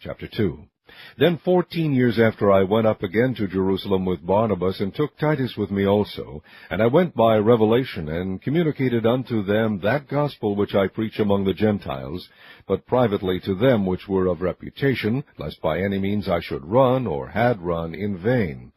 Chapter 2. Then 14 years after I went up again to Jerusalem with Barnabas, and took Titus with me also, and I went by revelation, and communicated unto them that gospel which I preach among the Gentiles, but privately to them which were of reputation, lest by any means I should run, or had run, in vain.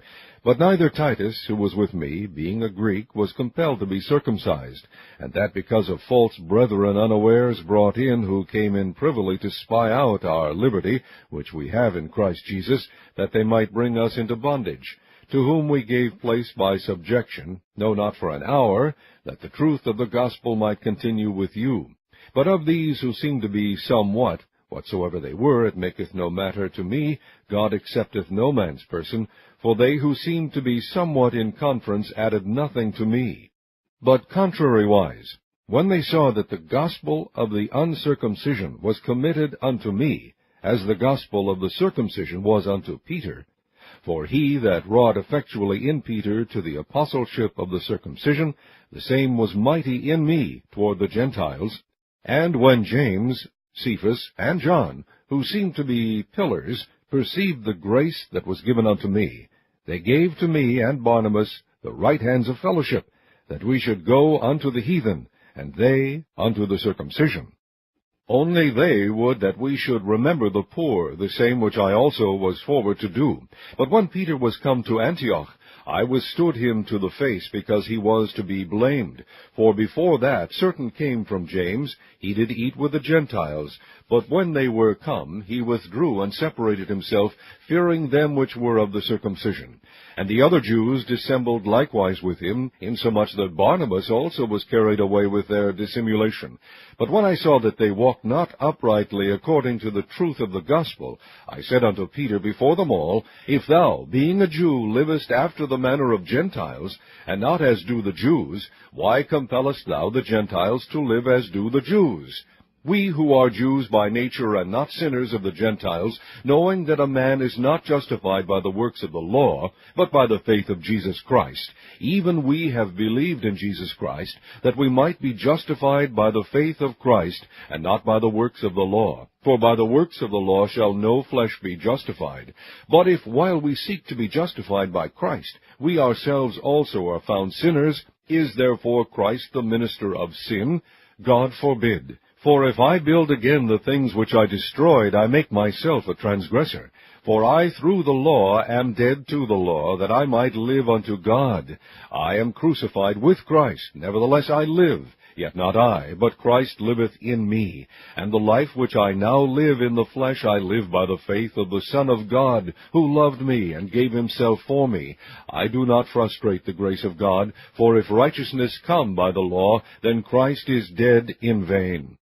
But neither Titus, who was with me, being a Greek, was compelled to be circumcised, and that because of false brethren unawares brought in, who came in privily to spy out our liberty, which we have in Christ Jesus, that they might bring us into bondage, to whom we gave place by subjection, no, not for an hour, that the truth of the gospel might continue with you. But of these who seem to be somewhat, whatsoever they were, it maketh no matter to me, God accepteth no man's person, for they who seemed to be somewhat in conference added nothing to me. But contrariwise, when they saw that the gospel of the uncircumcision was committed unto me, as the gospel of the circumcision was unto Peter, for he that wrought effectually in Peter to the apostleship of the circumcision, the same was mighty in me toward the Gentiles. And when James, Cephas, and John, who seemed to be pillars, perceived the grace that was given unto me, they gave to me and Barnabas the right hands of fellowship, that we should go unto the heathen, and they unto the circumcision. Only they would that we should remember the poor, the same which I also was forward to do. But when Peter was come to Antioch, I withstood him to the face, because he was to be blamed. For before that certain came from James, he did eat with the Gentiles. But when they were come, he withdrew and separated himself, fearing them which were of the circumcision. And the other Jews dissembled likewise with him, insomuch that Barnabas also was carried away with their dissimulation. But when I saw that they walked not uprightly according to the truth of the gospel, I said unto Peter before them all, If thou, being a Jew, livest after the manner of Gentiles, and not as do the Jews, why compellest thou the Gentiles to live as do the Jews? We who are Jews by nature and not sinners of the Gentiles, knowing that a man is not justified by the works of the law, but by the faith of Jesus Christ, even we have believed in Jesus Christ, that we might be justified by the faith of Christ, and not by the works of the law. For by the works of the law shall no flesh be justified. But if while we seek to be justified by Christ, we ourselves also are found sinners, is therefore Christ the minister of sin? God forbid. For if I build again the things which I destroyed, I make myself a transgressor. For I through the law am dead to the law, that I might live unto God. I am crucified with Christ, nevertheless I live. Yet not I, but Christ liveth in me. And the life which I now live in the flesh I live by the faith of the Son of God, who loved me and gave himself for me. I do not frustrate the grace of God, for if righteousness come by the law, then Christ is dead in vain.